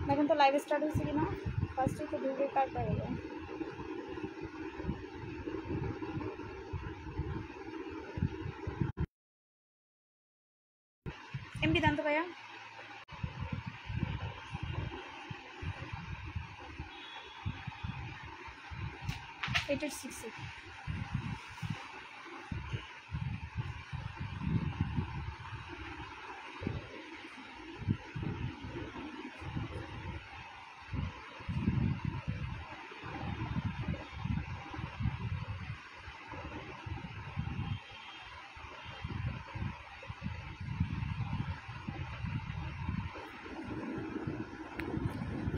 দেখেন তো live start হয়েছে কিনা। ফার্স্টে তো ঢুকে কাটটা গেল। এমবি দেন তো ভাইয়া। এটার 6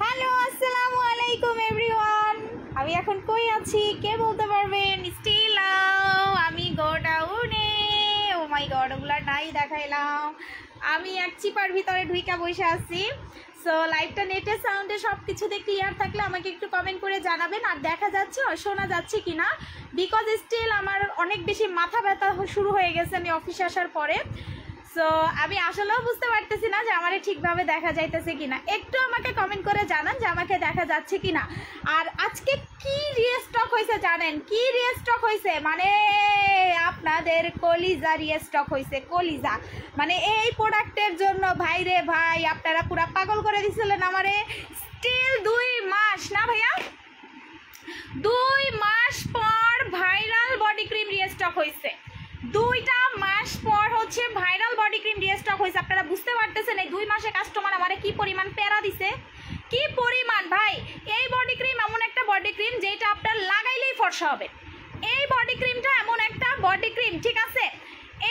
হ্যালো আসসালামু আলাইকুম এভরিওয়ান। আমি এখন কই আছি কে বলতে পারবেন? স্টিল আমি গোডাউনে। ও মাই গড, ওগুলা নাই দেখাইলাম। আমি এক চিপার ভিতরে ঢুইকা বসে আছি। সো লাইভটা নেটের সাউন্ডে সব কিছুতে ক্লিয়ার থাকলে আমাকে একটু কমেন্ট করে জানাবেন। আর দেখা যাচ্ছে আর শোনা যাচ্ছে কিনা, বিকজ স্টিল আমার অনেক বেশি মাথা ব্যথা শুরু হয়ে গেছে আমি অফিসে আসার পরে। সো আমি আসলেও বুঝতে পারতেছি না যে আমারে ঠিকভাবে দেখা যাইতেছে কিনা। একটু আমাকে কমেন্ট করে জানান যে আমাকে দেখা যাচ্ছে কিনা। আর আজকে কি রিস্টক হয়েছে জানেন? কি রিস্টক হয়েছে মানে আপনাদের কলিজা রিস্টক হয়েছে। কলিজা মানে এই প্রোডাক্টের জন্য ভাই রে ভাই আপনারা পুরা পাগল করে দিছিলেন আমারে। স্টিল 2 মাস না ভাইয়া, 2 মাস পর ভাইরাল বডি ক্রিম রিস্টক হয়েছে। 2টা মাস পর হচ্ছে ভাইরাল বডি ক্রিম রিস্টক হয়েছে। আপনারা বুঝতে পারতেছেন এই 2 মাসে কাস্টমার আমারে কি পরিমাণ প্যারা দিছে, কি পরিমাণ। ভাই এই বডি ক্রিম এমন একটা বডি ক্রিম যেটা আপনার লাগাইলেই ফর্সা হবে। এই বডি ক্রিমটা এমন একটা বডি ক্রিম, ঠিক আছে,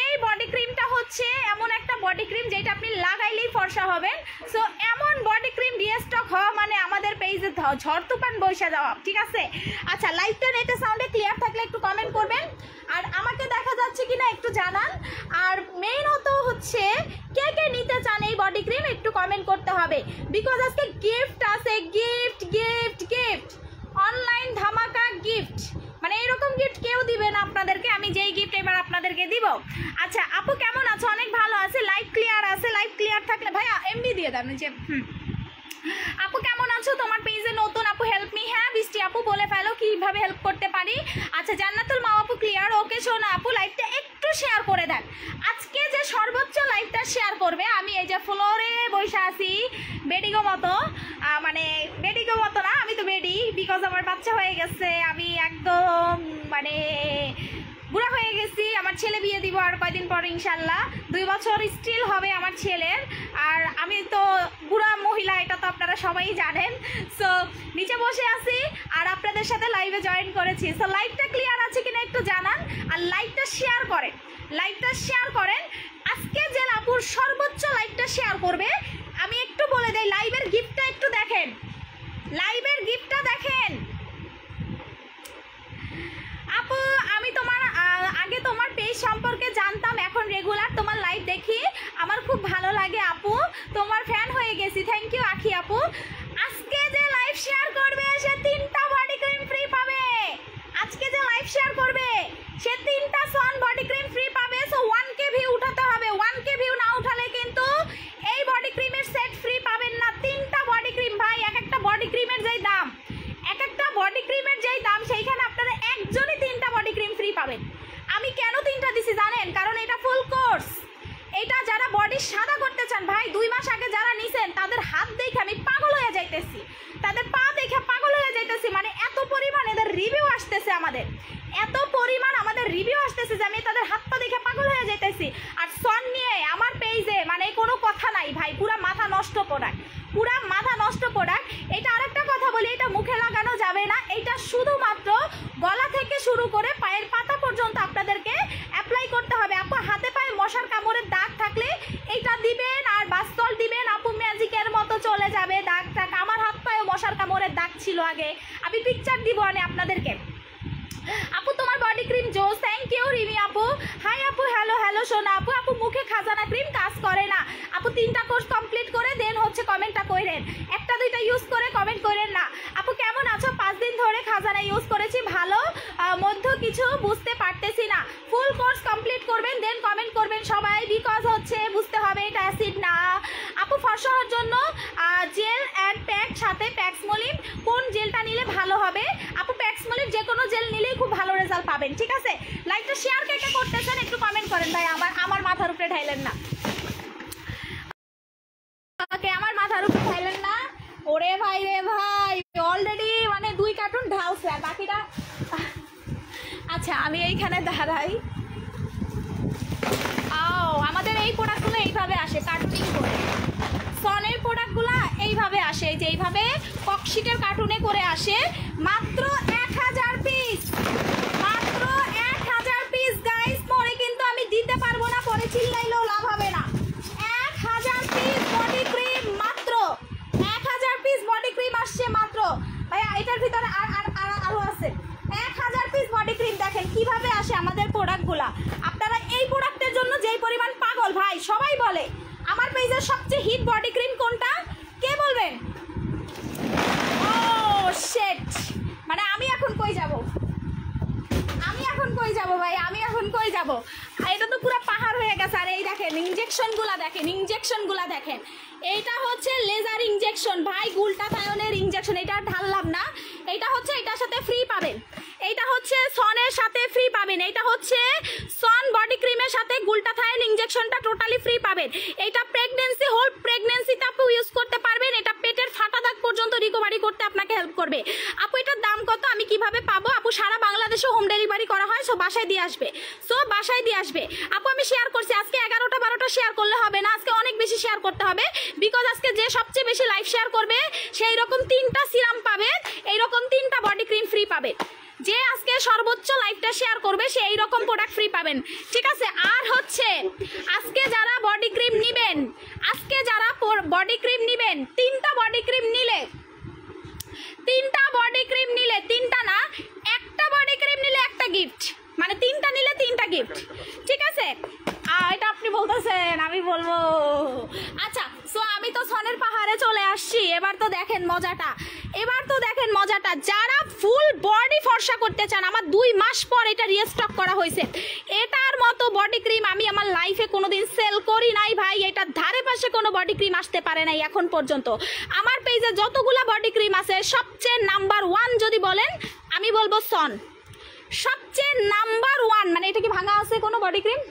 এই বডি ক্রিমটা হচ্ছে এমন একটা বডি ক্রিম যেটা আপনি লাগাইলেই ফর্সা হবেন। সো এমন বডি ক্রিম রিস্টক হওয়া মানে আমাদের পেজে ঝড় তুফান বইসা যাওয়া, ঠিক আছে। আচ্ছা লাইভটা নেটে সাউন্ডে ক্লিয়ার থাকলে একটু কমেন্ট করবেন আর আমাকে দেখা যাচ্ছে কিনা একটু জানান। আর মেইন হচ্ছে কে কে নিতে চান এই বডি ক্রিম একটু কমেন্ট করতে হবে, বিকজ আজকে গিফট আছে। গিফট গিফট গিফট অনলাইন ধামাকা গিফট, মানে এরকম গিফট কেউ দিবে না আপনাদেরকে, আমি যেই গিফট এবার আপনাদেরকে দিব। আচ্ছা আপু কেমন আছো? অনেক ভালো আছে, লাইভ ক্লিয়ার আছে। লাইভ ক্লিয়ার থাকলে ভাইয়া এমবি দিয়ে দেন যে আপু কেমন আছো? তোমার পেজে নতুন আপু হেল্প মি। হ্যাঁ বৃষ্টি আপু বলে ফেলো কিভাবে হেল্প করতে পারি। আচ্ছা জান্নাতুল মা আপু ক্লিয়ার, ওকে। শোনো আপু লাইভটা একটু শেয়ার করে দেন। আজকে যে সর্বোচ্চ লাইভটা শেয়ার করবে, আমি এই যে ফ্লোরে বসে আছি বেডিগো মতো, মানে বেডিগো মতো না, আমি তো বেডি, বিকজ আমার বাচ্চা হয়ে গেছে। আমি একদম মানে বুড়া হয়ে গেছি। আমার ছেলে বিয়ে দিব আর কয়দিন পর ইনশাল্লাহ, 2 বছর স্টিল হবে আমার ছেলের। আর আমি তো বুড়া মহিলা, এটা তো আপনারা সবাই জানেন। সো নিচে বসে আছি আর আপনাদের সাথে লাইভে জয়েন করেছি। সো লাইভটা ক্লিয়ার আছে কিনা একটু জানান আর লাইভটা শেয়ার করেন, লাইভটা শেয়ার করেন। আজকে যে আপুর সর্বোচ্চ লাইভটা শেয়ার করবে, আমি একটু বলে দেই লাইভের গিফটটা একটু দেখেন, লাইভের গিফটটা দেখেন। আপু আমি তোমার আগে তোমার পেজ সম্পর্কে জানতাম, এখন রেগুলার তোমার লাইভ দেখি, আমার খুব ভালো লাগে আপু, তোমার ফ্যান হয়ে গেছি। থ্যাংক ইউ আখি আপু। আজকে যে লাইভ শেয়ার করবে সে 3টা বডি ক্রিম ফ্রি পাবে। আজকে যে লাইভ শেয়ার করবে সে 3টা সন বডি ক্রিম ফ্রি পাবে। সো 1K ভিউ উঠাতে হবে, 1K ভিউ না উঠালে কিন্তু এই বডি ক্রিমের সেট ফ্রি পাবেন না। 3টা বডি ক্রিম ভাই, এক একটা বডি ক্রিমের যেই দাম, এক একটা বডি ক্রিমের যেই দাম, সেইখানে আপনারা একজনই 3টা বডি ক্রিম ফ্রি পাবেন। আমি কেন 3টা দিছি জানেন? কারণ এটা ফুল কোর্স। এটা যারা বডি সাদা করতে চান ভাই, 2 মাস আগে যারা নিছেন তাদের হাত দেখে আমি পাগল হয়ে যাইতেছি, তাদের পা দেখে পাগল হয়ে যাইতেছি। মানে এত পরিমাণ এদের রিভিউ আসতেছে, আমাদের এত পরিমাণ আমাদের রিভিউ আসতেছে যে আমি তাদের হাত পা দেখে পাগল হয়ে যাইতেছি। আর সন নিয়ে আমার পেজে মানে কোনো কথা নাই ভাই, পুরা মাথা নষ্ট প্রোডাক্ট, পুরা মাথা নষ্ট প্রোডাক্ট। এটা আরেকটা কথা বলি, এটা মুখে লাগানো যাবে না, এটা শুধুমাত্র গলা থেকে শুরু করে পায়ের পাতা পর্যন্ত আপনাদেরকে অ্যাপ্লাই করতে হবে। আপু হাতে পায়ে মশার কামড়ের দাগ থাকলে এইটা দিবেন আর বাস্তল দিবেন, আপু ম্যাজিকের মতো চলে যাবে দাগ টাগ। আমার হাত পায়ে মশার কামড়ের দাগ ছিল আগে, আমি পিকচার দিব আনে আপনাদেরকে। আপু তোমার বডি ক্রিম জোস, থ্যাংক ইউ রিমি আপু। হাই আপু, হ্যালো হ্যালো সোনা আপু। আপু মুখে খাজানা ক্রিম কাজ করে না আপু, 3টা কোর্স কমপ্লিট করে দেন হচ্ছে কমেন্টটা কইরেন। একটা দুইটা ইউজ করে কমেন্ট করেন না। আপু কেমন আছো? 5 দিন ধরে খাজানা ইউজ করেছি, ভালো মধ্য কিছু বুঝতে পারতেছি না। ফুল কোর্স কমপ্লিট করবেন দেন কমেন্ট করবেন সবাই, বিকজ হচ্ছে বুঝতে হবে এটা অ্যাসিড না। আপু ফর্সা হওয়ার জন্য জেল অ্যান্ড প্যাক সাথে প্যাক্সমোলিন কোন জেলটা নিলে ভালো হবে? আপু প্যাক্সমোলিন যে কোনো জেল নিলেই খুব ভালো রেজাল্ট পাবেন, ঠিক আছে? লাইকটা শেয়ার কে কে করতেছেন একটু কমেন্ট করেন ভাই, আমার মাথার উপরে ঢাইলেন না, ওকে আমার মাথার উপরে ঢাইলেন না। ওরে ভাই রে ভাই, অলরেডি মানে 2 কার্টুন ঢালছে আর বাকিটা। আচ্ছা আমি এইখানে দাঁড়াই। আমাদের এই প্রোডাক্টগুলো এইভাবে আসে কার্টুনিং করে, সনের প্রোডাক্টগুলো এইভাবে আসে, যে এইভাবে ককশিটের কার্টুনে করে আসে। মাত্র 1000 পিস, মাত্র 1000 পিস গাইস। পরে কিন্তু আমি দিতে পারবো না, পরে চিল্লাইলেও লাভ হবে না। 1000 পিস বডি ক্রিম, মাত্র 1000 পিস বডি ক্রিম আসছে মাত্র। ভাইয়া এটার ভিতরে আরো আছে 1000 পিস বডি ক্রিম। দেখেন কিভাবে আসে আমাদের প্রোডাক্টগুলা। আপনারা এই প্রোডাক্টের জন্য যেই পরিমাণ পাগল ভাই, সবাই বলে আমার পেজের সবচেয়ে হিট বডি ক্রিম কোনটা, কে বলবেন? ও শিট, মানে আমি এখন কই যাব, আমি এখন কই যাব ভাই, আমি এখন কই যাব? এটা তো পুরো পাহাড় হয়ে গেছে। আর এই দেখেন ইনজেকশনগুলা, দেখেন ইনজেকশনগুলা দেখেন। এইটা হচ্ছে লেজার ইনজেকশন ভাই, গ্লুটাথায়োনের ইনজেকশন। এটা ঢাললাম না, এইটা হচ্ছে এটার সাথে ফ্রি পাবেন, এইটা হচ্ছে সনের সাথে ফ্রি পাবেন, এইটা হচ্ছে সন বডি ক্রিমের সাথে গ্লুটাথায়োন ইনজেকশনটা টোটালি ফ্রি পাবেন। এইটা প্রেগন্যান্সি, হোল প্রেগন্যান্সিতে আপু ইউজ করতে পারবেন। এটা পেটের ফাটা দাগ পর্যন্ত রিকভারি করতে আপনাকে হেল্প করবে। আপু এটার দাম কত, আমি কিভাবে পাবো? আপু সারা বাংলাদেশে হোম ডেলিভারি করা হয়, সো বাসায় দিয়ে আসবে, সো বাসায় দিয়ে আসবে। আপু আমি শেয়ার করছি, আজকে 11টা 12টা শেয়ার করলে হবে না, আজকে অনেক বেশি শেয়ার করতে হবে, বিকজ আজকে যে সবচেয়ে বেশি লাইভ শেয়ার করবে সেই রকম 3টা সিরাম পাবে, এইরকম 3টা বডি ক্রিম ফ্রি পাবে। যে আজকে সর্বোচ্চ লাইভটা শেয়ার করবে সে এই রকম প্রোডাক্ট ফ্রি পাবেন, ঠিক আছে? আর হচ্ছে আজকে যারা বডি ক্রিম নেবেন, আজকে যারা বডি ক্রিম নেবেন, 3টা বডি ক্রিম নিলে, 3টা বডি ক্রিম নিলে, 3টা না, একটা বডি ক্রিম নিলে একটা গিফট, মানে 3টা নিলে 3টা গিফট, ঠিক আছে? এটা আপনি বলতেছেন, আমি বলবো। আচ্ছা সো আমি তো সনের পাহাড়ে চলে আসছি, এবার তো দেখেন মজাটা, এবার তো দেখেন মজাটা। যারা ফুল বডি ফর্সা করতে চান, আমার 2 মাস পর এটা রিস্টক করা হয়েছে। এটার মতো বডি ক্রিম আমি আমার লাইফে কোনোদিন সেল করি নাই ভাই, এটার ধারে পাশে কোনো বডি ক্রিম আসতে পারে নাই এখন পর্যন্ত। আমার পেজে যতগুলা বডি ক্রিম আছে সবচেয়ে নাম্বার 1 যদি বলেন, আমি বলবো সন, সবচেয়ে নাম্বার 1। মানে এটা কি ভাঙা আছে কোনো বডি ক্রিম?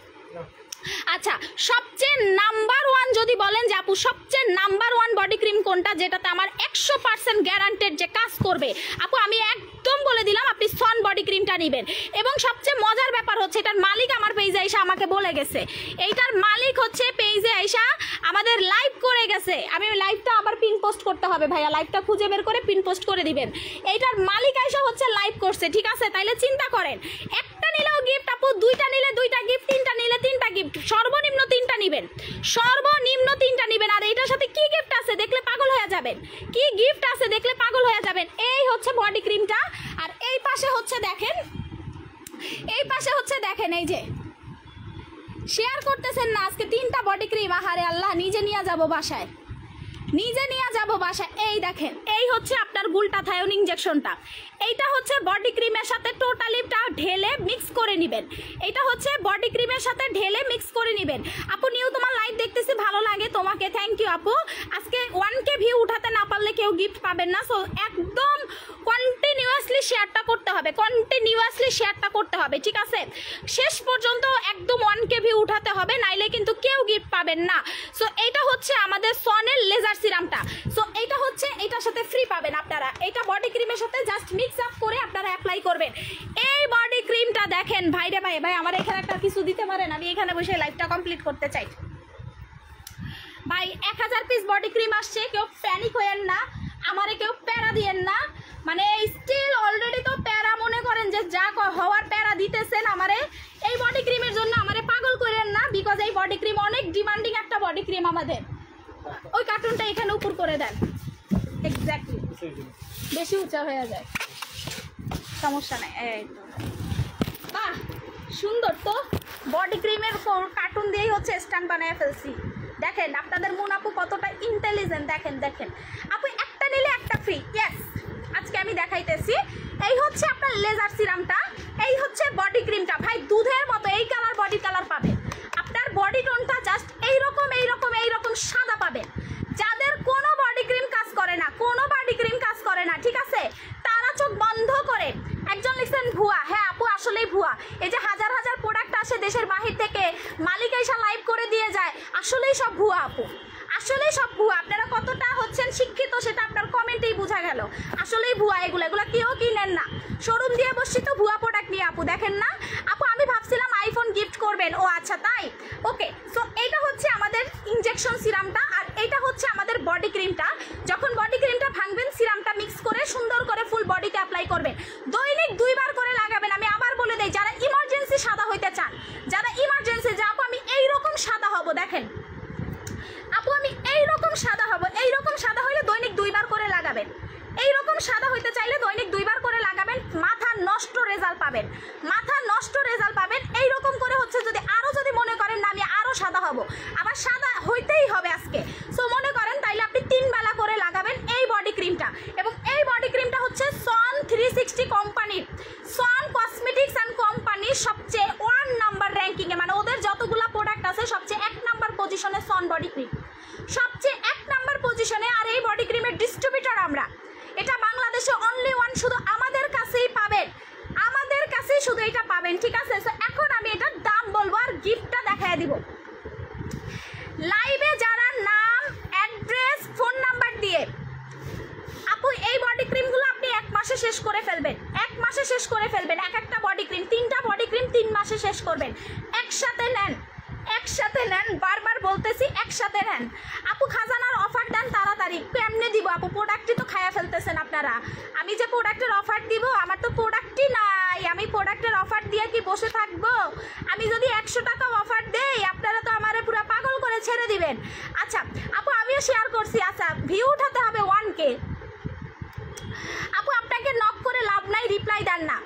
আচ্ছা সবচেয়ে নাম্বার 1 যদি বলেন যে আপু সবচেয়ে নাম্বার 1 বডি ক্রিম কোনটা, যেটাতে আমার 100% গ্যারান্টেড যে কাজ করবে, আপু আমি একদম বলে দিলাম আপনি সন বডি ক্রিমটা নেবেন। এবং সবচেয়ে মজার ব্যাপার হচ্ছে এটার মালিক আমার পেজে আইসা আমাকে বলে গেছে, এইটার মালিক হচ্ছে পেজে আইসা আমাদের লাইভ করে গেছে। আমি লাইভটা আবার পিন পোস্ট করতে হবে ভাইয়া, লাইভটা খুঁজে বের করে পিন পোস্ট করে দিবেন। এইটার মালিক আইসা হচ্ছে লাইভ করছে, ঠিক আছে? তাইলে চিন্তা করেন, একটা নিলেও গিফট আপু, 2টা নিলে 2টা গিফট, 3টা নিলে 3টা গিফট, সর্বনিম্ন 3টা নেবেন, সর্বনিম্ন 3টা নেবেন। আর এটার সাথে কি গিফট আছে দেখলে পাগল হয়ে যাবেন, কি গিফট আছে দেখলে পাগল হয়ে যাবেন। এই হচ্ছে বডি ক্রিমটা, আর এই পাশে হচ্ছে দেখেন, এই পাশে হচ্ছে দেখেন, এই যে শেয়ার করতেছেন না আজকে 3টা বডি ক্রিম। আহারে আল্লাহ, নিজে নিয়ে যাব বাসায়, নিজে নিয়ে যাব বাসায়। এই দেখেন, এই হচ্ছে আপনার গ্লুটাথায়োন ইনজেকশনটা, এইটা হচ্ছে বডি ক্রিমের সাথে টোটালিটা ঢেলে মিক্স করে নেবেন, এটা হচ্ছে বডি ক্রিমের সাথে ঢেলে মিক্স করে নেবেন। আপু নিউ তোমার লাইভ দেখতেছি, ভালো লাগে তোমাকে, থ্যাংক ইউ আপু। আজকে 1K ভিউ উঠাতে না পারলে কেউ গিফট পাবেন না, সো একদম কন্টিনিউয়াসলি শেয়ারটা করতে হবে, কন্টিনিউয়াসলি শেয়ারটা করতে হবে, ঠিক আছে? শেষ পর্যন্ত একদম 1K ভিউ উঠাতে হবে, নাইলে কিন্তু কেউ গিফট পাবেন না। সো এইটা হচ্ছে আমাদের সনের লেজার সিরামটা, সো এইটা হচ্ছে এটার সাথে ফ্রি পাবেন আপনারা। এইটা বডি ক্রিমের সাথে জাস্ট মিক্স আপ করে আপনারা অ্যাপ্লাই করবেন। এই বডি ক্রিমটা দেখেন ভাই রে ভাই, ভাই আমার এখানে একটা কিছু দিতে পারেন, আমি এখানে বসে লাইভটা কমপ্লিট করতে চাই ভাই। 1000 পিস বডি ক্রিম আসছে, কেউ প্যানিক হয়েন না, আমারে কেউ প্যারা দিয়েন না। মানে স্টিল অলরেডি তো প্যারা মনে করেন যে যা হওয়ার প্যারা দিতেছেন আমারে, এই বডি ক্রিমের জন্য আমারে পাগল করেন না, বিকজ এই বডি ক্রিম অনেক ডিমান্ডিং একটা বডি ক্রিম আমাদের। ওই কার্টুনটা এখানে উপর করে দেন, এক্স্যাক্টলি, বেশি উঁচা হয়ে যায়, সমস্যা নেই। এই তো বাহ, সুন্দর তো বডি ক্রিমের কার্টুন দিয়েই হচ্ছে স্ট্যান্ড বানিয়ে ফেলছি। দেখেন আপনাদের মন আপু কতটা ইন্টেলিজেন্ট, দেখেন দেখেন আপু একটা ফ্রি। ইয়েস, আজকে আমি দেখাইতেছি। এই হচ্ছে আপনার লেজার সিরামটা, এই হচ্ছে বডি ক্রিমটা। ভাই দুধের মতো এই কালার বডি কালার পাবেন, আপনার বডি টোনটা জাস্ট এইরকম এইরকম এইরকম সাদা পাবেন। যাদের কোনো বডি ক্রিম কাজ করে না, কোনো বডি ক্রিম কাজ করে না, ঠিক আছে, তারা চোখ বন্ধ করে, একজন লিখছেন ভুয়া, হ্যাঁ আপু আসলেই ভুয়া। এই যে হাজার হাজার প্রোডাক্ট আসে দেশের বাহির থেকে, মালিক এসে লাইভ করে দিয়ে যায়, আসলেই সব ভুয়া আপু, আসলেই সব ভুয়া। আপনারা কতটা হচ্ছেন শিক্ষিত সেটা আপনার কমেন্টেই বোঝা গেল। আসলেই ভুয়া এগুলো, এগুলো কেউ কিনেন না, শোরুম দিয়ে বসছি তো ভুয়া প্রোডাক্ট নিয়ে। আপু দেখেন না, আপু আমি ভাবছিলাম আইফোন গিফট করবেন। ও আচ্ছা তাই, ওকে। সো এইটা হচ্ছে আমাদের ইনজেকশন সিরামটা, আর এটা হচ্ছে আমাদের বডি ক্রিমটা। যখন বডি ক্রিমটা ভাঙবেন, সিরামটা মিক্স করে সুন্দর করে ফুল বডিতে অ্যাপ্লাই করবেন, দৈনিক 2 বার করে লাগাবেন। আমি আবার বলে দেই, যারা ইমার্জেন্সি সাদা হইতে চান, যারা ইমার্জেন্সি যে আপু আমি এইরকম সাদা হব, দেখেন আপু আমি এইরকম সাদা হব, এইরকম সাদা হইলে দৈনিক 2 বার করে লাগাবেন। এইরকম সাদা হইতে চাইলে দৈনিক 2 বার করে লাগাবেন, মাথা নষ্ট রেজাল্ট পাবেন, মাথা নষ্ট রেজাল্ট পাবেন। এইরকম করে হচ্ছে যদি আরও যদি মনে করেন না আমি আরও সাদা হব, আবার সাদা হইতেই হবে আজকে, সো মনে করেন তাইলে আপনি 3 বেলা করে লাগাবেন এই বডি ক্রিমটা। এবং এই বডি ক্রিমটা হচ্ছে সন 360 কোম্পানির, সন কসমেটিক্স অ্যান্ড কোম্পানির সবচেয়ে 1 নাম্বার র্যাঙ্কিংয়ে, মানে ওদের যতগুলো প্রোডাক্ট আছে সবচেয়ে 1 নাম্বার পজিশনে সন বডি ক্রিম, সবচেয়ে 1 নাম্বার পজিশনে। আর এই বডি ক্রিমের ডিস্ট্রিবিউটর আমরা, এটা বাংলাদেশে অনলি ওয়ান, শুধু আমাদের কাছেই পাবেন, আমাদের কাছেই শুধু এটা পাবেন, ঠিক আছে। সো এখন আমি এটার দাম বলবো আর গিফটটা দেখায় দিব। লাইভে যারা নাম, অ্যাড্রেস, ফোন নাম্বার দিয়ে, আপু এই বডি ক্রিমগুলো আপনি 1 মাসে শেষ করে ফেলবেন, 1 মাসে শেষ করে ফেলবেন। একটা বডি ক্রিম, 3টা বডি ক্রিম 3 মাসে শেষ করবেন। একসাথে নেন, একসাথে নেন, বারবার বলতেছি একসাথে নেন। আপু খাজানার অফার দেন তাড়াতাড়ি, কেমনে দিব আপু? প্রোডাক্টই তো খায়া ফেলতেছেন আপনারা। আমি যে প্রোডাক্টের অফার দিব, আমার তো প্রোডাক্টই নাই, আমি প্রোডাক্টের অফার দিয়ে কি বসে থাকবো? আমি যদি 100 টাকা অফার দেই, আপনারা তো আমারে পুরো পাগল করে ছেড়ে দিবেন। আচ্ছা আপু আমিও শেয়ার করছি, আচ্ছা ভিউ উঠাতে হবে 1K। আপু আপনাকে নক করে লাভ নাই, রিপ্লাই দেন না।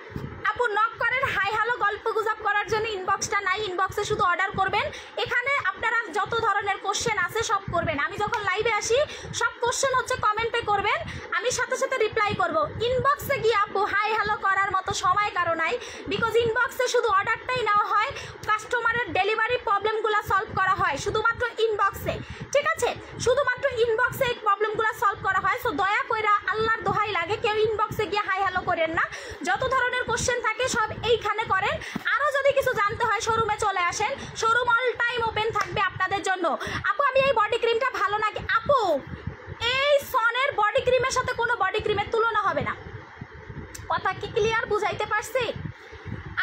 আপু নক করেন হাই হ্যালো গল্প গুজব করার জন্য, ইনবক্সটা নাই, ইনবক্সে শুধু অর্ডার করবেন। এখানে আপনারা যত ধরনের কোশ্চেন আছে সব করবেন, আমি যখন লাইভে আসি সব কোশ্চেন হচ্ছে কমেন্টে করবেন, আমি সাথে সাথে রিপ্লাই করব। ইনবক্সে গিয়ে আপু হাই হ্যালো করার মতো সময় কারো নাই, বিকজ ইনবক্সে শুধু অর্ডারটাই নেওয়া হয়, কাস্টমারের ডেলিভারি প্রবলেমগুলো সলভ করা হয় শুধুমাত্র ইনবক্সে, ঠিক আছে, শুধুমাত্র ইনবক্সে এই প্রবলেমগুলো সলভ করা হয়। সো দয়া কইরা আল্লাহর দোহাই লাগে কেউ ইনবক্সে গিয়ে হাই হ্যালো করেন না, যত ধরনের কোশ্চেন থাকে সব এইখানে করেন। আরও যদি কিছু জানতে হয় শোরুমে চলে আসেন, শোরুম অল টাইম ওপেন থাকবে আপনাদের জন্য। আপু আমি এই বডি ক্রিমটা ভালো নাকি? আপু এই সনের বডি ক্রিমের সাথে কোনো বডি ক্রিমের তুলনা হবে না, কথা কি ক্লিয়ার বুঝাইতে পারছি?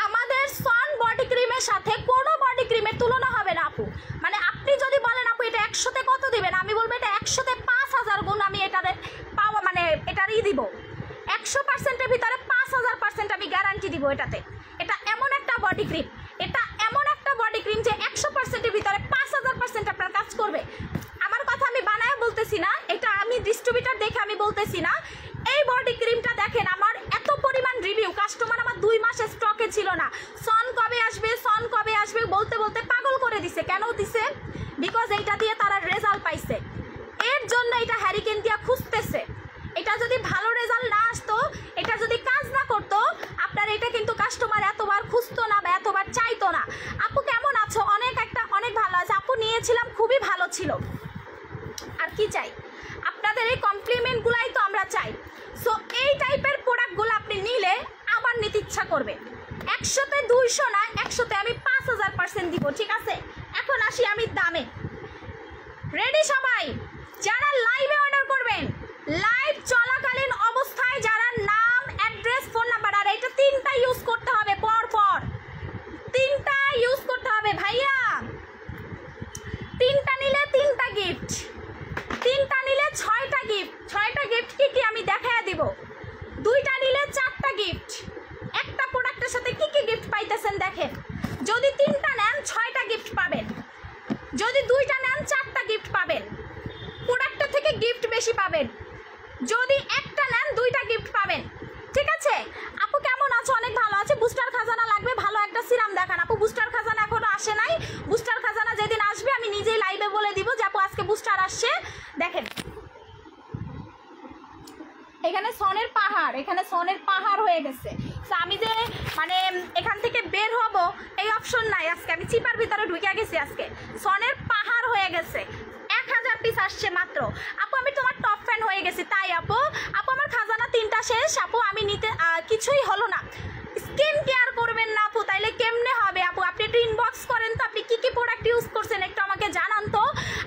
আমাদের সন বডি ক্রিমের সাথে কোনো বডি ক্রিমের তুলনা হবে না আপু। মানে আপনি যদি বলেন আপু এটা 100-তে কত দিবেন, আমি বলবো এটা 100-তে 5000 গুণ আমি এটারে পাওয়া, মানে এটারই দিব 100%-এর ভিতরে 5000% আমি গ্যারান্টি দিব এটাতে। এটা এমন একটা বডি ক্রিম, এটা এমন একটা বডি ক্রিম যে 100%-এর ভিতরে 5000% আপনার কাজ করবে। আমার কথা আমি বানায় বলতেছি না, এটা আমি ডিস্ট্রিবিউটর দেখে আমি বলতেছি না। এই বডি ক্রিমটা দেখেন, আমার এত পরিমাণ রিভিউ, কাস্টমার আমার 2 মাসের স্টকে ছিল না, সন কবে আসবে সন কবে আসবে বলতে বলতে পাগল করে দিছে। কেন দিছে? বিকজ এইটা দিয়ে তারা রেজাল্ট পাইছে, এর জন্য এটা হ্যারিকেন দিয়া খুঁজতেছে। এটা যদি ভালো রেজাল্ট না আসতো, এটা যদি কাজ না করতো, আপনার এটা কিন্তু কাস্টমার এতবার খুঁজতো না বা এতবার চাইতো না। আপু কেমন আছো? অনেক ভালো আছে আপু, নিয়েছিলাম খুবই ভালো ছিল। আর কি চাই? আপনাদের এই কমপ্লিমেন্টগুলাই তো আমরা চাই। সো এই টাইপের প্রোডাক্টগুলো আপনি নিলে আবার নিতে ইচ্ছা করবে। 100-তে 200 না, 100-তে আমি 5000% দিব, ঠিক আছে। এখন আসি আমি দামে। রেডি সবাই? যারা লাইভে অর্ডার করবেন, লাইভ চলাকালীন অবস্থায় যারা নাম, অ্যাড্রেস, ফোন নাম্বার, আর এটা 3টা ইউজ করতে হবে, পর 3টা ইউজ করতে হবে ভাইয়া। 3টা নিলে 3টা গিফট, 3টা নিলে 6টা গিফট। 6টা গিফট কি কি আমি দেখায় দিব। 2টা নিলে 4টা গিফট। একটা প্রোডাক্টের সাথে কি কি গিফট পাইতেছেন দেখেন। যদি 3টা নেন 6টা গিফট পাবেন, যদি 2টা নেন 4টা গিফট পাবেন, প্রোডাক্টের থেকে গিফট বেশি পাবেন। যদি একটা নেন 2টা গিফট পাবেন, ঠিক আছে। আপু কেমন আছো? অনেক ভালো আছে। বুস্টার খাজানা লাগবে, ভালো একটা সিরাম দেখান আপু। বুস্টার খাজানা এখনো আসে নাই, বুস্টার খাজানা যেদিন আসবে আমি নিজেই লাইভে বলে দিব যে আপু আজকে বুস্টার আসছে। দেখেন এখানে সনের পাহাড়, এখানে সনের পাহাড় হয়ে গেছে। তো আমি যে মানে এখান থেকে বের হব এই অপশন নাই আজকে, আমি চিপার ভিতরে ঢুকে গেছি আজকে। সনের পাহাড় হয়ে গেছে, 1000 পিস আসছে মাত্র। আপু আমি তোমার টপ ফ্যান হয়ে গেছি। তাই আপু, আপু আমার খাজানা 3টা শেষ আপু, আমি নিতে কিছুই হলো না। স্কিন কেয়ার করবেন না আপু, তাইলে কেমনে হবে আপু? আপনি একটু ইনবক্স করেন তো, আপনি কি কি প্রোডাক্ট ইউজ করছেন একটু আমাকে জানান তো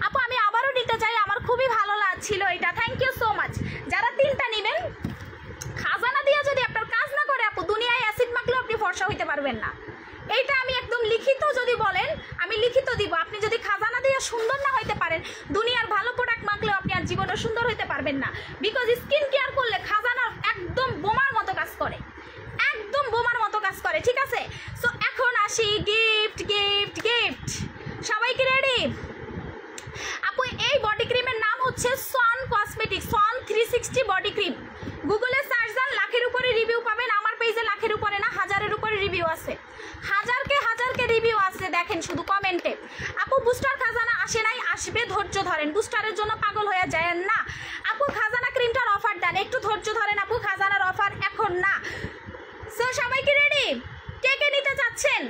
আপু। আমি আবারও নিতে চাই, আমার খুবই ভালো লাগছিল এটা। Thank you so much. যারা 3টা নেবেন, খাজানা দিয়ে যদি আপনার কাজ না করে আপু, দুনিয়ায় অ্যাসিড মাখলেও আপনি ফর্সা হইতে পারবেন না। এইটা আমি একদম লিখিত যদি বলেন আমি লিখিত দিব। আপনি যদি খাজানা দিয়ে সুন্দর না হইতে পারেন, দুনিয়ার ভালো প্রোডাক্ট মাখলেও আপনি আর জীবনে সুন্দর হইতে পারবেন না। বিকজ স্কিন কেয়ার করলে খাজানা একদম বোমার মতো কাজ করে, একদম বোমার মতো কাজ করে, ঠিক আছে? সো এখন আসি গিফট গিফট গিফট। সবাই কি রেডি? আপু এই বডি ক্রিমের নাম হচ্ছে সন কসমেটিক্স, সন 360 বডি ক্রিম। গুগলে সার্চ দেন, লাখের উপরে রিভিউ পাবেন। আমার পেজে লাখের উপরে না, 1000-এর উপরে রিভিউ আছে, হাজারকে রিভিউ আছে। দেখেন শুধু কমেন্টে। আপু বুস্টার খাজানা আসে নাই, আসবে, ধৈর্য ধরেন। বুস্টারের জন্য পাগল হয়ে যায় না আপু। খাজানা ক্রিমটার অফার দেন, একটু ধৈর্য ধরেন আপু, খাজানার অফার এখন না। সো সবাই কি রেডি? কে কে নিতে চাচ্ছেন?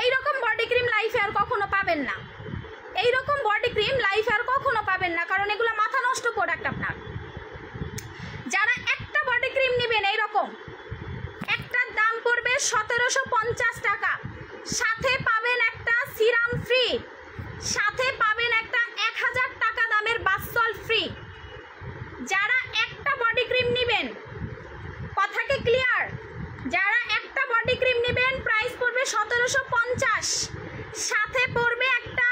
এইরকম বডি ক্রিম লাইফে আর কখনো পাবেন না, এইরকম বডি ক্রিম লাইফে আর কখনো পাবেন না, কারণ এগুলো মাথা নষ্ট প্রোডাক্ট আপনার। যারা একটা বডি ক্রিম নেবেন এইরকম, একটার দাম পড়বে 1750 টাকা, সাথে পাবেন একটা সিরাম ফ্রি, সাথে পাবেন একটা 1000 টাকা দামের বাসল ফ্রি। যারা একটা বডি ক্রিম নেবেন, কথা কি ক্লিয়ার? যারা একটা বডি ক্রিম নেবেন প্রাইস পড়বে 1750, সাথে পড়বে একটা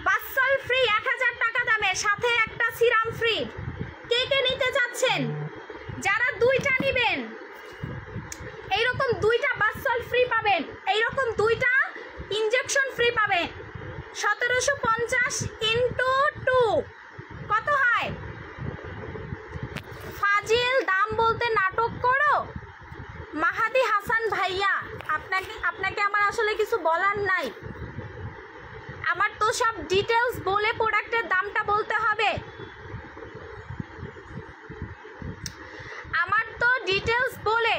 বাসল ফ্রি 1000 টাকা দামের, সাথে একটা সিরাম ফ্রি। কে কে নিতে যাচ্ছেন? যারা 2টা নেবেন, এইরকম 2টা বাসল ফ্রি পাবেন, এইরকম 2টা ইনজেকশন ফ্রি পাবেন। 1750 × 2 কত হয়? ফাজিল দাম বলতে নাটক করো। মাহাদি হাসান ভাইয়া, আপনাকে আমার আসলে কিছু বলার নাই। আমার তো সব ডিটেলস বলে প্রোডাক্টের দামটা বলতে হবে, আমার তো ডিটেলস বলে,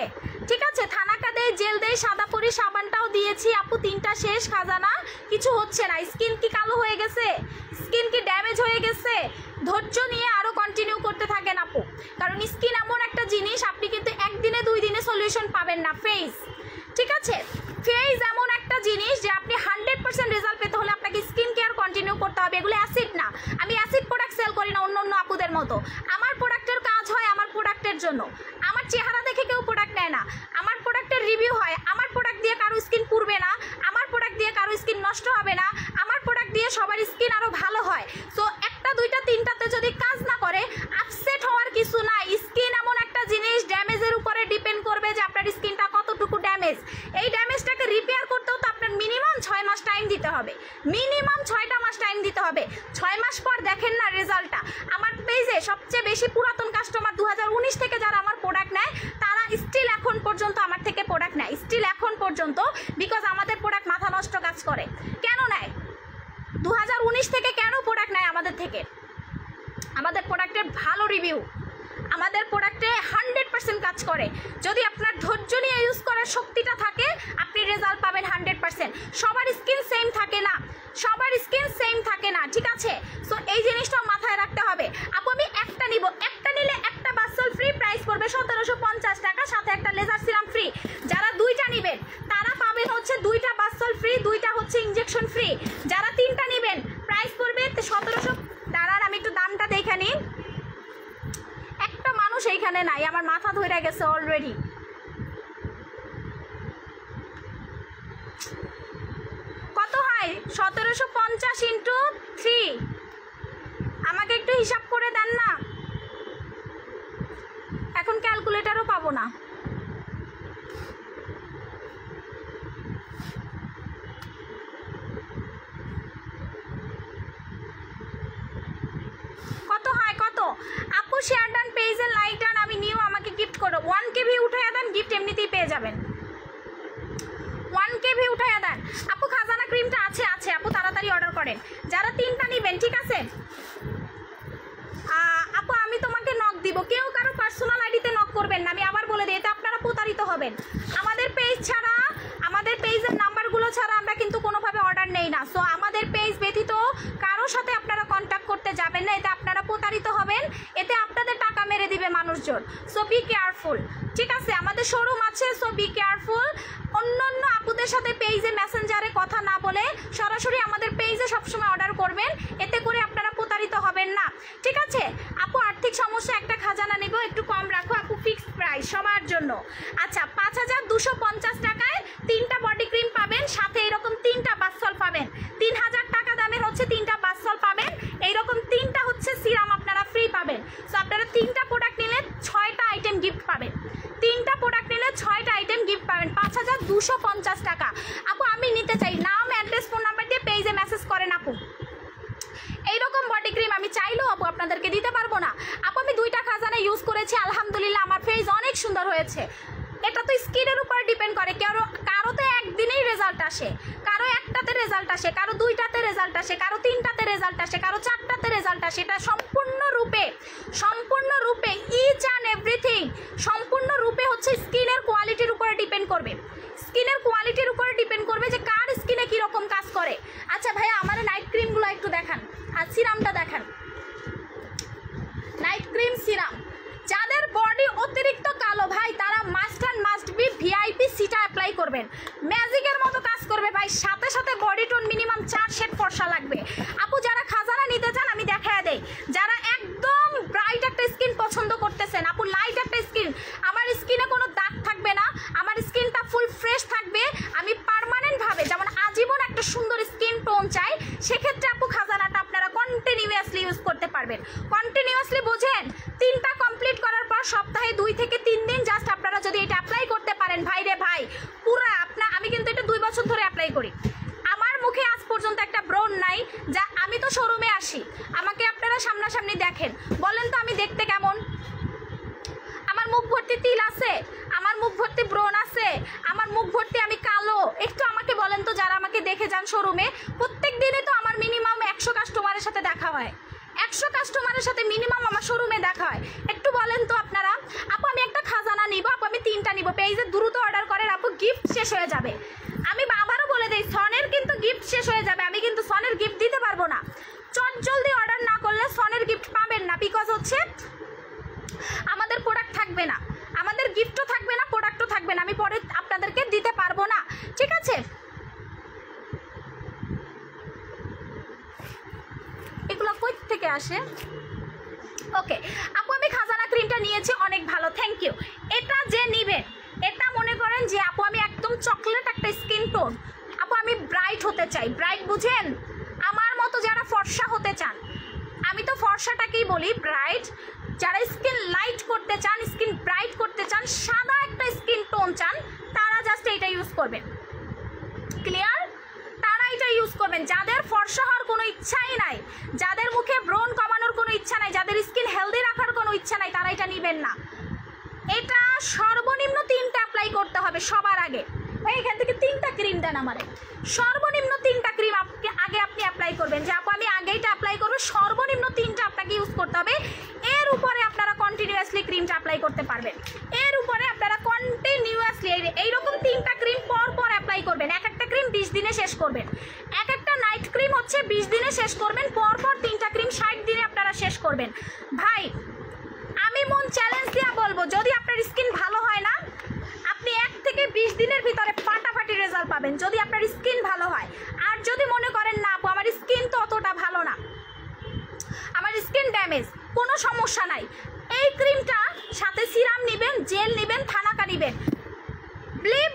ঠিক আছে? থানাকা দেয়, জেল দেয়, সাদাপুরি সাবানটাও দিয়েছি আপু। 3টা শেষ খাজানা, কিছু হচ্ছে না। স্কিন কি কালো হয়ে গেছে? স্কিন কি ড্যামেজ হয়ে গেছে? ধৈর্য নিয়ে আরও কন্টিনিউ করতে থাকেন আপু, কারণ স্কিন এমন একটা জিনিস আপনি কিন্তু 1 দিনে 2 দিনে সলিউশন পাবেন না। ফেস, ঠিক আছে? ফেস এমন একটা জিনিস যে আপনি 100% রেজাল্ট পেতে হলে আপনাকে স্কিন কেয়ার কন্টিনিউ করতে হবে। এগুলো অ্যাসিড না, আমি অ্যাসিড প্রোডাক্ট সেল করি না অন্য অন্য আপুদের মতো। আমার প্রোডাক্টের কাজ হয় আমার প্রোডাক্টের জন্য, আমার চেহারা দেখে কেউ প্রোডাক্ট নেয় না। আমার প্রোডাক্টের রিভিউ হয়, আমার প্রোডাক্ট দিয়ে কারো স্কিন পুড়বে না, আমার প্রোডাক্ট দিয়ে কারো স্কিন নষ্ট হবে না, আমার প্রোডাক্ট দিয়ে সবার স্কিন আরও ভালো হয়। সো 1টা 2টা 3টাতে যদি কাজ না করে আপসেট হওয়ার কিছু নাই। স্কিন এমন একটা জিনিস, ড্যামেজের উপরে ডিপেন্ড করবে যে আপনার স্কিনটা কতটুকু ড্যামেজ। এই ড্যামেজটাকে রিপেয়ার করতেও তো আপনার মিনিমাম 6 মাস টাইম দিতে হবে, মিনিমাম 6টা মাস টাইম দিতে হবে। 6 মাস পর দেখেন না রেজাল্টটা। আমার পেজে সবচেয়ে বেশি পুরাতন কাস্টমার 2019 থেকে যারা আমার প্রোডাক্ট নেয়, তারা স্টিল এখন পর্যন্ত আমার থেকে প্রোডাক্ট নেয়, স্টিল এখন পর্যন্ত। বিকজ আমাদের প্রোডাক্ট মাথা নষ্ট কাজ করে। কেন নেয়? 2019 থেকে কেন প্রোডাক্ট নেয় আমাদের থেকে? আমাদের প্রোডাক্টের ভালো রিভিউ, আমাদের প্রোডাক্টে 100% কাজ করে। যদি আপনার ধৈর্য নিয়ে ইউজ করার শক্তিটা থাকে, আপনি রেজাল্ট পাবেন 100%। সবার স্কিন সেম থাকে না, সবার স্কিন সেম থাকে না, ঠিক আছে? সো এই জিনিসটাও মাথায় রাখতে হবে। আপু আমি একটা নিব, একটা নিলে একটা বাসল ফ্রি, প্রাইস পড়বে 1750 টাকা, সাথে একটা লেজার সিরাম ফ্রি। যারা 2টা নেবেন তারা পাবেন হচ্ছে 2টা বাসল ফ্রি, 2টা হচ্ছে ইনজেকশন ফ্রি। যারা 3টা নেবেন প্রাইস পড়বে 1700। দাঁড়ান আমি একটু দামটা দেখে নিই। একটা মানুষ এইখানে নাই, আমার মাথা ধরে গেছে অলরেডি। কত হয়? 1750 × 3। আমাকে একটু হিসাব করে দেন না, এখন ক্যালকুলেটারও পাবো না। কত হয়? কত আপু? শেয়ার ডান, পেজের লাইক ডান, আমি নিউ, আমাকে গিফট করো। 1K ভিউ উঠাইয়া দেন, গিফট এমনিতেই পেয়ে যাবেন। 1K ভিউ উঠাইয়া দেন আপু। খাজানা ক্রিমটা আছে আপু, তাড়াতাড়ি অর্ডার করেন যারা 3টা নেবেন, ঠিক আছে? আপু আমি তোমাকে নক দিব। দিব, কেউ কারো পার্সোনাল আইডিতে নক করবেন না, আমি আবার বলে দিই, এতে আপনারা প্রতারিত হবেন। আমাদের পেজ ছাড়া, আমাদের পেজের নাম্বারগুলো ছাড়া আমরা কিন্তু কোনোভাবে অর্ডার নেই না। সো আমাদের পেজ ব্যতীত কারোর সাথে আপনারা কন্ট্যাক্ট করতে যাবেন না, এতে আপনারা প্রতারিত হবেন, এতে আপনাদের টাকা মেরে দিবে মানুষজন। সো বি কেয়ারফুল, ঠিক আছে? আমাদের শোরুম আছে, সো বি কেয়ারফুল। অন্য আপুদের সাথে পেজে মেসেঞ্জারে কথা না বলে সরাসরি আমাদের পেজে সবসময় অর্ডার করবেন, এতে করে আপনারা প্রতারিত হবেন না, ঠিক আছে? আপু আর্থিক সমস্যা, একটা খাজানা নেব, একটু কম রাখো আপু, ফিক্সড প্রাইস সবার জন্য। আচ্ছা, 5250 টাকায় 3টা বডি ক্রিম পাবেন, সাথে এরকম 3টা বাথসল পাবেন। 3000 টাকা দামের হচ্ছে 3টা বাথসল পাবেন, এইরকম 3টা হচ্ছে সিরাম আপনারা ফ্রি পাবেন। সো আপনারা 3টা প্রোডাক্ট নিলে 6টা আইটেম গিফট পাবেন, 3টা প্রোডাক্ট নিলে 6টা আইটেম গিফট পাবেন, 5250 টাকা। আপু আমি নিতে চাই, নাম অ্যাড্রেস ফোন নাম্বার দিয়ে পেজে মেসেজ করেন আপু। এইরকম বডি ক্রিম আমি চাইলেও আপু আপনাদেরকে দিতে পারবো না। আপু আমি 2টা খাজানা ইউজ করেছি, আলহামদুলিল্লাহ আমার ফেস অনেক সুন্দর হয়েছে। এটা তো স্কিনের উপর ডিপেন্ড করে, কারোতে একদিনেই রেজাল্ট আসে, কারো একটাতে রেজাল্ট আসে, কারো 2টাতে রেজাল্ট আসে, কারো 3টাতে রেজাল্ট আসে, কারো 4টাতে রেজাল্ট আসে। এটা সম্পূর্ণরূপে ইচ অ্যান্ড এভরিথিং সম্পূর্ণরূপে হচ্ছে স্কিনের কোয়ালিটির উপরে ডিপেন্ড করবে, স্কিনের কোয়ালিটির উপরে ডিপেন্ড করবে যে কার স্কিনে কীরকম কাজ করে। আচ্ছা ভাইয়া আমার নাইট ক্রিমগুলো একটু দেখান, আর সিরামটা দেখান, নাইট ক্রিম সিরাম। যাদের বডি অতিরিক্ত কালো ভাই, তারা must and must be VIP সিটা অ্যাপ্লাই করবেন, ম্যাজিকের মতো কাজ করবে ভাই, সাথে সাথে বডি টোন মিনিমাম 4 শেড ফর্সা লাগবে। আপু যারা খাজানা নিতে চান আমি দেখায় দেই, যারা একদম ব্রাইট একটা স্কিন পছন্দ করতেছেন, আপু লাইট একটা স্কিন, আমার স্কিনে কোনো দাগ থাকবে না, আমার স্কিনটা ফুল ফ্রেশ থাকবে, আমি পার্মানেন্টভাবে যেমন আজীবন একটা সুন্দর স্কিন টোন চাই, সেক্ষেত্রে আপু খাজানাটা আপনারা কন্টিনিউয়াসলি ইউজ করতে পারবেন। কন্টিনিউয়াসলি বোঝেন, 3টা কমপ্লিট করার পর সপ্তাহে 2 থেকে 3 দিন জাস্ট আপনারা যদি এটা অ্যাপ্লাই করতে পারেন, ভাই রে ভাই, পুরো আমি কিন্তু এটা 2 বছর ধরে অ্যাপ্লাই করি, আমার মুখে আজ পর্যন্ত একটা ব্রণ নাই। যা আমি তো শোরুমে আসি, আমাকে আপনারা সামনাসামনি দেখেন, বলেন তো আমি দেখতে কেমন? আমার মুখ ভর্তি তিল আছে, আমার মুখ ভর্তি ব্রণ আছে, আমার মুখ ভর্তি আমি কালো, একটু আমাকে বলেন তো, যারা আমাকে দেখে যান শোরুমে, প্রত্যেক দিনে তো আমার মিনিমাম 100 কাস্টমারের সাথে দেখা হয়, 100 কাস্টমারের সাথে মিনিমাম আমার শোরুমে দেখা হয়, একটু বলেন তো আপনারা। আপু আমি একটা খাজানা নিব, আপু আমি 3টা নিব, পেজে দ্রুত অর্ডার করেন আপু, গিফট শেষ হয়ে যাবে। আমি আবারও বলে দিই, সনের কিন্তু গিফট শেষ হয়ে যাবে, আমি কিন্তু সনের গিফট দিতে পারবো না, জলদি অর্ডার না করলে সনের গিফট পাবেন না, বিকজ হচ্ছে আমাদের প্রোডাক্ট থাকবে না, আমাদের গিফটও থাকবে না, প্রোডাক্টও থাকবে না, আমি পরে আপনাদেরকে দিতে পারবো না, ঠিক আছে? এগুলো কই থেকে আসে? ওকে আপু আমি খাজানা ক্রিমটা নিয়েছি, অনেক ভালো, থ্যাংক ইউ। এটা যে নিবেন, এটা মনে করেন যে আপু আমি একদম চকলেট একটা স্কিন টোন, আপু আমি ব্রাইট হতে চাই, ব্রাইট বুঝেন, আমার মতো যারা ফর্সা হতে চান, আমি তো ফর্সাটাকেই বলি ব্রাইট, যারা স্কিন লাইট করতে চান, স্কিন ব্রাইট করতে চান, সাদা একটা স্কিন টোন চান, তারা জাস্ট এইটা ইউজ করবেন, ক্লিয়ার? তারা এটা ইউজ করবেন। যাদের ফর্সা হওয়ার কোনো ইচ্ছাই নাই, যাদের মুখে ব্রণ কমানোর কোনো ইচ্ছা নাই, যাদের স্কিন হেলদি রাখার কোনো ইচ্ছা নাই, তারা এটা নেবেন না। এটা সর্বনিম্ন 3টা অ্যাপ্লাই করতে হবে সবার আগে। ভাই এখান থেকে 3টা ক্রিম দেন আমারে, সর্বনিম্ন 3টা ক্রিম আগে আপনি অ্যাপ্লাই করবেন, যে আপু আমি আগেইটা অ্যাপ্লাই করবো, সর্বনিম্ন 3টা আপনাকে ইউজ করতে হবে। এর উপরে আপনারা কন্টিনিউয়াসলি ক্রিমটা অ্যাপ্লাই করতে পারবেন, এর উপরে আপনারা কন্টিনিউয়াসলি এইরকম 3টা ক্রিম পর পর অ্যাপ্লাই করবেন, এক একটা ক্রিম 20 দিনে শেষ করবেন, এক একটা নাইট ক্রিম হচ্ছে 20 দিনে শেষ করবেন, পর পর 3টা ক্রিম 60 দিনে আপনারা শেষ করবেন। ভাই আমি মন চ্যালেঞ্জ দিয়ে বলবো, যদি আপনার স্কিন ভালো হয় না, আপনি 1 থেকে 20 দিনের ভিতরে ফাটাফাটি রেজাল্ট পাবেন, যদি আপনার স্কিন ভালো হয়। আর যদি মনে করেন না আপু আমার স্কিন তো অতটা ভালো না, আমার স্কিন ড্যামেজ, কোনো সমস্যা নাই, এই ক্রিমটা সাথে সিরাম নেবেন, জেল নেবেন, থানাকা নেবেন, বিলিভ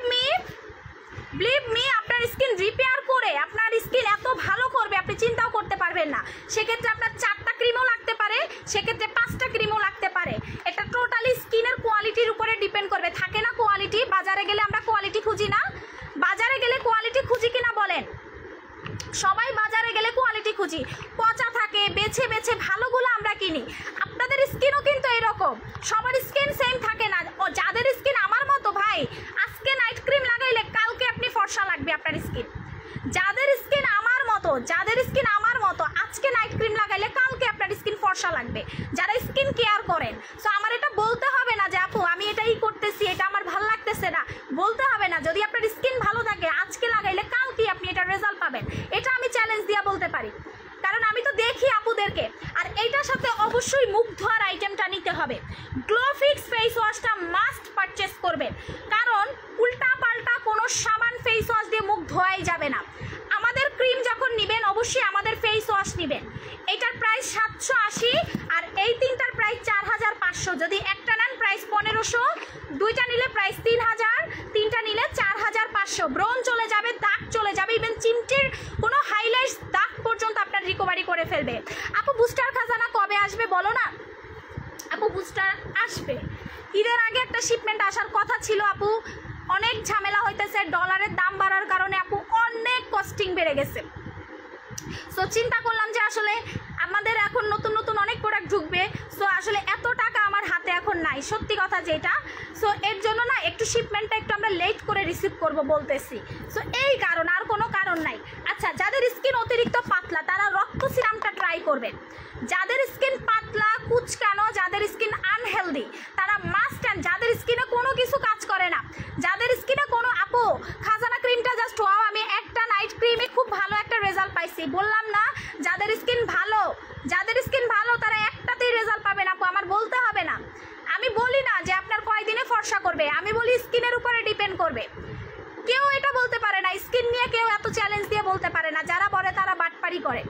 মি আপনার স্কিন রিপেয়ার করে আপনার স্কিন এত ভালো করবে আপনি চিন্তাও করতে পারবেন না। সেক্ষেত্রে আপনার 4টা ক্রিমও লাগতে পারে, সেক্ষেত্রে 5টা ক্রিমও লাগতে পারে, এটা টোটালি স্কিনের কোয়ালিটির উপরে ডিপেন্ড করবে। থাকে না কোয়ালিটি, বাজারে গেলে আমরা কোয়ালিটি খুঁজি না, বাজারে গেলে কোয়ালিটি খুঁজি কিনা বলেন? সবাই বাজারে গেলে কোয়ালিটি খুঁজি, পচা থাকে, বেছে বেছে ভালোগুলো আমরা কিনি। আপনাদের স্কিনও কিন্তু এরকম, সবার স্কিন সেম থাকে না। ও যাদের স্কিন আমার মতো ভাই, আজকে নাইট ক্রিম লাগাইলে কালকে আপনি ফর্সা লাগবে আপনার স্কিন। যাদের স্কিন আমার মতো, আজকে নাইট ক্রিম লাগাইলে কালকে আপনার স্কিন ফর্সা লাগবে। যারা স্কিন স্কিন কেয়ার করেন। সো আমার এটা বলতে হবে না যে আপু আমি এটাই করতেছি, এটা আমার ভালো লাগতেছে না, বলতে হবে না। যদি আপনার স্কিন ভালো থাকে আজকে লাগাইলে কালকে আপনি এটা রেজাল্ট পাবেন, এটা আমি চ্যালেঞ্জ দিয়ে বলতে পারি, কারণ আমি তো দেখি আপুদেরকে। আর এইটার সাথে অবশ্যই মুখ ধোয়ার আইটেমটা নিতে হবে। গ্লোফিক্স ফেস ওয়াশটা মাস্ট পারচেস করবেন, কারণ উল্টা পাল্টা কোনো সাবান ফেস ওয়াশ দিয়ে মুখ ধোয়াই যাবে না। আমাদের ক্রিম যখন নেবেন অবশ্যই আমাদের ফেস ওয়াশ নেবেন। এটার প্রাইস 780 আর এই তিনটার প্রাইস 4500। যদি একটা নেন প্রাইস 1500, দুইটা নিলে প্রাইস 3000, তিনটা নিলে 4500। ব্রণ চলে যাবে, দাগ চলে যাবে, ইভেন চিমটির কোনো হাইলাইটস দাগ পর্যন্ত আপনার রিকভারি করে ফেলবে। আপু বুস্টার খাজানা কবে আসবে বলো না? আপু বুস্টার আসবে, ঈদের আগে একটা শিপমেন্ট আসার কথা ছিল আপু, অনেক ঝামেলা হইতেছে, ডলারের দাম বাড়ার কারণে আপু অনেক কস্টিং বেড়ে গেছে। সো চিন্তা করলাম যে আসলে আমাদের এখন নতুন নতুন অনেক প্রোডাক্ট ঢুকবে, সো আসলে এত টাকা আমার হাতে এখন নাই, সত্যি কথা যেটা। সো এর জন্য না একটু শিপমেন্টটা একটু আমরা লেট করে রিসিভ করব বলতেছি। সো এই কারণ, আর কোনো কারণ নাই। আচ্ছা, যাদের স্কিন অতিরিক্ত পাতলা তারা রক্ত সিরামটা ট্রাই করবেন। যাদের স্কিন পাতলা কুচকানো, যাদের স্কিন আনহেলদি তারা মাস্ট অ্যান্ড, যাদের স্কিনে কোনো কিছু কাজ করে না, যাদের স্কিনে কোনো, আপু খাজানা ক্রিমটা জাস্ট ওয়াও, আমি একটা নাইট ক্রিমে খুব ভালো একটা রেজাল্ট পাইছি। বললাম না যাদের স্কিন ভালো, যাদের স্কিন ভালো তারা একটাতেই রেজাল্ট পাবেন আপু, আমার বলতে হবে না। আমি বলি না যে আপনার কয়দিনে ফর্সা করবে, আমি বলি স্কিনের উপরে ডিপেন্ড করবে। কেউ এটা বলতে পারে না, স্কিন নিয়ে কেউ এত চ্যালেঞ্জ দিয়ে বলতে পারে না, যারা বলে তারা বাটপারি করে।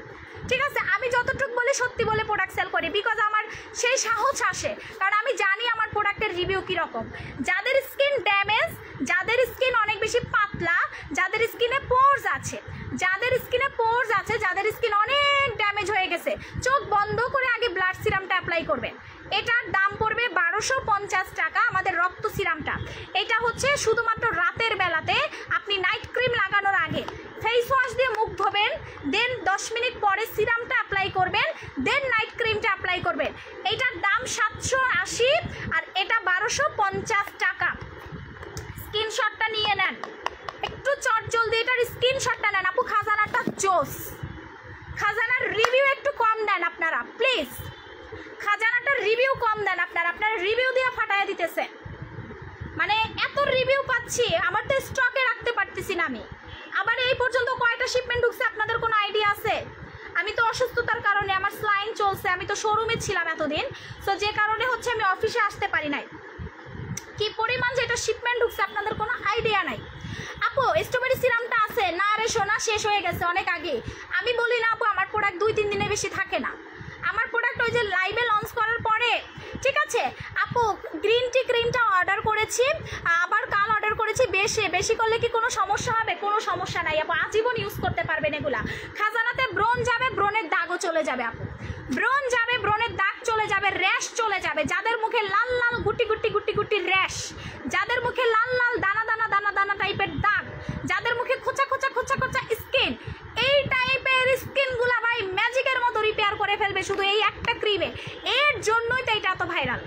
ঠিক আছে, আমি যতটুকু বলি সত্যি বলে প্রোডাক্ট সেল করি, বিকজ আমার সেই সাহস আসে, কারণ আমি জানি আমার প্রোডাক্টের রিভিউ কীরকম। যাদের স্কিন ড্যামেজ, যাদের স্কিন অনেক বেশি পাতলা, যাদের স্কিনে পোর্স আছে, যাদের স্কিনে পোর্স আছে, যাদের স্কিন অনেক ড্যামেজ হয়ে গেছে, চোখ বন্ধ করে আগে ব্লাড সিরামটা অ্যাপ্লাই করবেন। এটার দাম পড়বে 1250 টাকা আমাদের রক্ত সিরামটা। এটা হচ্ছে শুধুমাত্র রাতের বেলাতে, আপনি নাইট ক্রিম লাগানোর আগে ফেস ওয়াশ দিয়ে মুখ ধোবেন, দেন 10 মিনিট পরে সিরামটা অ্যাপ্লাই করবেন, দেন নাইট ক্রিমটা অ্যাপ্লাই করবেন। এইটার দাম 780 আর এটা 1250 টাকা। স্ক্রিনশটটা নিয়ে নেন, একটু চট জলদি এটার স্ক্রিনশটটা নেন আপু। খাজানাটা জোস, খাজানার রিভিউ একটু কম দেন আপনারা প্লিজ, খাজানাটার রিভিউ কম দেন আপনারা, আপনারা রিভিউ দিয়ে ফাটায় দিতেছেন। মানে এত রিভিউ পাচ্ছি, আমার তো স্টকে রাখতে পারতেছি না আমি। আবার এই পর্যন্ত কয়টা শিপমেন্ট ঢুকছে আপনাদের কোনো আইডিয়া আছে? আমি তো অসুস্থতার কারণে আমার স্লাইন চলছে, আমি তো শোরুমে ছিলাম এতদিন, সো যে কারণে হচ্ছে আমি অফিসে আসতে পারি নাই। কি পরিমাণ যে এটা শিপমেন্ট ঢুকছে আপনাদের কোনো আইডিয়া নাই। আপু স্ট্রবেরি সিরামটা আছে না? রে সোনা, শেষ হয়ে গেছে অনেক আগে। আমি বলি না আপু আমার প্রোডাক্ট 2-3 দিনের বেশি থাকে না। আমার প্রোডাক্ট ওই যে লাইভে লঞ্চ করার পরে, ঠিক আছে আপু, গ্রিন টি ক্রিমটা অর্ডার করেছি, আবার কাল অর্ডার করেছি। বেশি করলে কি কোনো সমস্যা হবে? কোনো সমস্যা নাই আপু, আজীবন ইউজ করতে পারবেন এগুলা। খাজানাতে ব্রণ যাবে, ব্রণের দাগও চলে যাবে আপু, ব্রণ যাবে, ব্রণের দাগ চলে যাবে, র্যাশ চলে যাবে। যাদের মুখে লাল লাল গুটি গুটি গুটি গুটি র্যাশ, যাদের মুখে লাল লাল দানা দানা দানা দানা টাইপের দাগ, যাদের মুখে খোঁচা খোঁচা খোঁচা খোঁচা স্কিন, এই টাইপের স্কিনগুলা ভাই ম্যাজিকের মতো রিপেয়ার করে ফেলবে শুধু এই একটা ক্রিমে। এর জন্যই তো এটা এত ভাইরাল,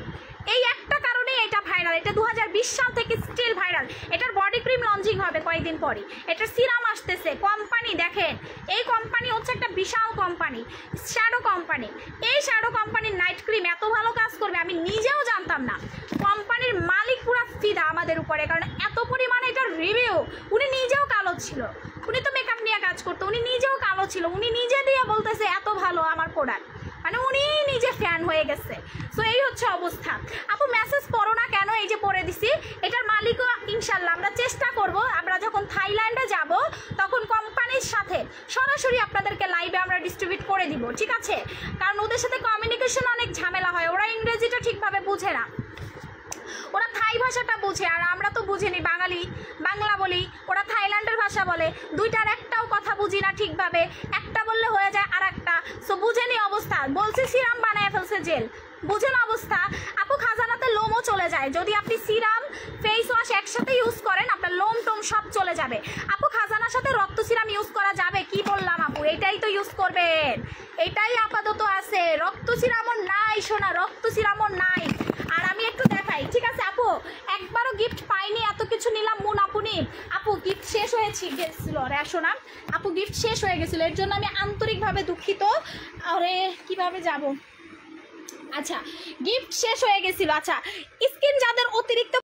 এই একটা কারণেই এটা ভাইরাল। এটা 2020 সাল থেকে স্টিল ভাইরাল। এটার বডি ক্রিম লঞ্চিং হবে কয়েকদিন পরে, এটার সিরাম আসতেছে। কোম্পানি দেখেন, এই কোম্পানি হচ্ছে একটা বিশাল কোম্পানি, শ্যাডো কোম্পানি। এই শ্যাডো কোম্পানির নাইট ক্রিম এত ভালো কাজ করবে আমি নিজেও জানতাম না। কোম্পানির মালিক পুরো ফিদা আমাদের উপরে, কারণ এত পরিমাণে এটার রিভিউ। উনি নিজেও কালো ছিল, উনি তো মেকআপ নিয়ে কাজ করতো, উনি নিজেও কালো ছিল, উনি নিজে দিয়ে বলতেছে এত ভালো আমার প্রোডাক্ট, মানে উনি নিজে ফ্যান হয়ে গেছে। সো এই হচ্ছে অবস্থা। আপু মেসেজ পড়ো না কেন? এই যে পড়ে দিছি। এটার মালিকও ইনশাল্লাহ আমরা চেষ্টা করব, আমরা যখন থাইল্যান্ডে যাব তখন কোম্পানির সাথে সরাসরি আপনাদেরকে লাইভে আমরা ডিস্ট্রিবিউট করে দিব, ঠিক আছে? কারণ ওদের সাথে কমিউনিকেশন অনেক ঝামেলা হয়, ওরা ইংরেজিটা ঠিকভাবে বুঝে না, ওরা থাই ভাষাটা বুঝে, আর আমরা তো বুঝিনি, বাঙালি বাংলা বলি, ওরা থাইল্যান্ডের ভাষা বলে, দুইটার একটাও কথা বুঝি না ঠিকভাবে, একটা বললে হয়ে যায় আর একটা। সো বুঝেনি অবস্থা, বলছি সিরাম বানায় ফেলছে জেল, বুঝেন অবস্থা। আপু খাজানাতে লোমও চলে যায়, যদি আপনি সিরাম ফেস ওয়াশ একসাথে ইউজ করেন আপনার লোম টোম সব চলে যাবে। আপু খাজানার সাথে রক্ত সিরাম ইউজ করা যাবে? কি বললাম আপু, এটাই তো ইউজ করবেন, এটাই আপাতত আছে। রক্ত সিরামও নাই সোনা, রক্ত সিরামও নাই। আর আমি একটু দেখাই, ঠিক আছে আপু? একবারও গিফট পাইনি, এত কিছু নিলাম মুন আপনি। আপু গিফট শেষ গেছিল রে সোনা, আপু গিফট শেষ হয়ে গেছিলো, এর জন্য আমি আন্তরিকভাবে দুঃখিত। আরে কিভাবে যাব, আচ্ছা, গিফট শেষ হয়ে গেছিল। আচ্ছা, স্কিন যাদের অতিরিক্ত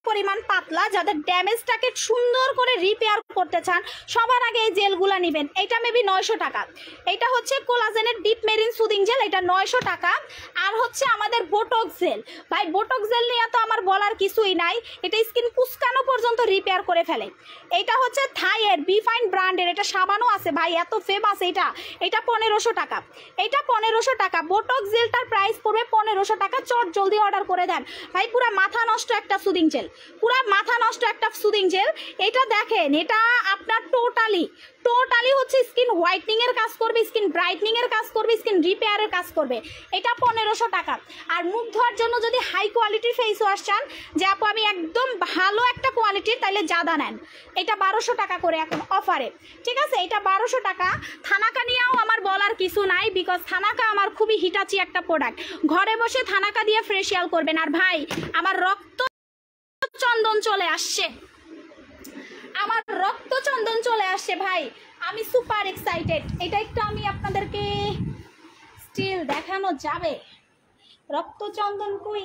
পরিমাণ পাতলা, যাদের ড্যামেজটাকে সুন্দর করে রিপেয়ার করতে চান, সবার আগে এই জেলগুলো নেবেন। এটা মেবি 900 টাকা। এটা হচ্ছে কোলাজেনের ডিপ মেরিন সুদিং জেল, এটা 900 টাকা। আর হচ্ছে আমাদের বোটক্স জেল। ভাই বোটক্স জেল নিয়ে তো আমার বলার কিছুই নাই, এটা স্কিন কুচকানো পর্যন্ত রিপেয়ার করে ফেলে। এটা হচ্ছে থাইয়ের বিফাইন ব্র্যান্ডের, এটা সাবানও আছে ভাই, এত ফেমাস। এটা 1500 টাকা। এটা 1500 টাকা। বোটক্স জেলটার প্রাইস পড়বে 1500 টাকা। চট জলদি অর্ডার করে দেন ভাই। পুরো মাথা নষ্ট একটা সুদিং জেল, পুরা মাথা নষ্ট একটা সুদিং জেল। এটা দেখেন, এটা আপনার টোটালি হচ্ছে স্কিন হোয়াইটনিং এর কাজ করবে, স্কিন ব্রাইটনিং এর কাজ করবে, স্কিন রিপেয়ারের কাজ করবে। এটা 1500 টাকা। আর মুখ ধোয়ার জন্য যদি হাই কোয়ালিটির ফেস ওয়াশ চান, যে আপু আমি একদম ভালো একটা কোয়ালিটির, তাহলে জাদা নেন। এটা 1200 টাকা করে এখন অফারে, ঠিক আছে? এটা 1200 টাকা। থানাকা নিয়েও আমার বলার কিছু নাই, বিকজ থানাকা আমার খুবই হিটাচি একটা প্রোডাক্ট। ঘরে বসে থানাকা দিয়ে ফেসিয়াল করবেন। আর ভাই আমার রক্ত চন্দন চলে আসছে, আমার রক্ত চন্দন চলে আসছে ভাই, আমি সুপার এক্সাইটেড। এটা একটু আমি আপনাদেরকে স্টিল দেখানো যাবে। রক্ত চন্দন কই?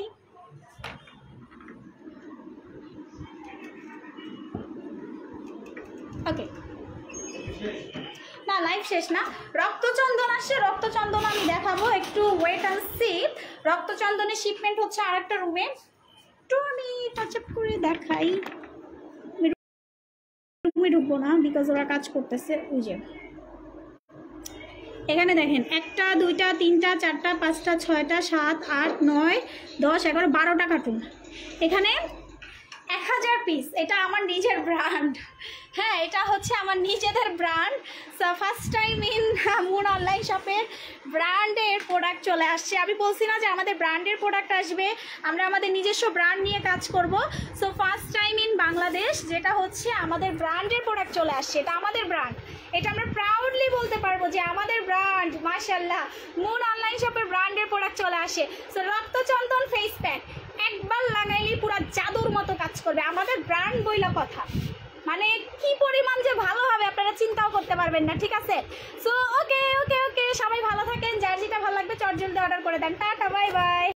ওকে, না লাইভ শেষ না, রক্তচন্দন আসছে। রক্তচন্দন আমি দেখাবো, একটু ওয়েট অ্যান্ড সি। রক্তচন্দনের শিপমেন্ট হচ্ছে আরেকটা রুমে, একটু আমি টাচ আপ করে দেখাই। রুমে ঢুকবো না, বিকজ ওরা কাজ করতেছে। ওই যে এখানে দেখেন, 1টা 2টা 3টা 4টা 5টা 6টা 7 8 9 10 11 12টা কার্টুন। এখানে 1000 পিস। এটা আমার নিজের ব্র্যান্ড, হ্যাঁ এটা হচ্ছে আমার নিজেদের brand. So first time in moon online শপের ব্র্যান্ডের প্রোডাক্ট চলে আসছে। আমি বলছি না যে আমাদের ব্র্যান্ডের প্রোডাক্ট আসবে, আমরা আমাদের নিজস্ব ব্র্যান্ড নিয়ে কাজ করব। So first time in Bangladesh যেটা হচ্ছে আমাদের ব্র্যান্ডের প্রোডাক্ট চলে আসছে। এটা আমাদের ব্র্যান্ড, এটা আমরা প্রাউডলি বলতে পারবো যে আমাদের ব্র্যান্ড। মাশাআল্লাহ, মুন অনলাইন শপের ব্র্যান্ডের প্রোডাক্ট চলে আসে। সো রক্তচন্দন ফেস প্যাক একবার লাগাইলেই পুরো জাদুর মতো কাজ করবে। আমাদের ব্র্যান্ড বইলা কথা, মানে কি পরিমাণ যে ভালো হবে আপনারা চিন্তাও করতে পারবেন না, ঠিক আছে? সো ওকে, সবাই ভালো থাকেন। যার যেটা ভালো লাগবে চট জলদি অর্ডার করে দেন। Tata, bye bye.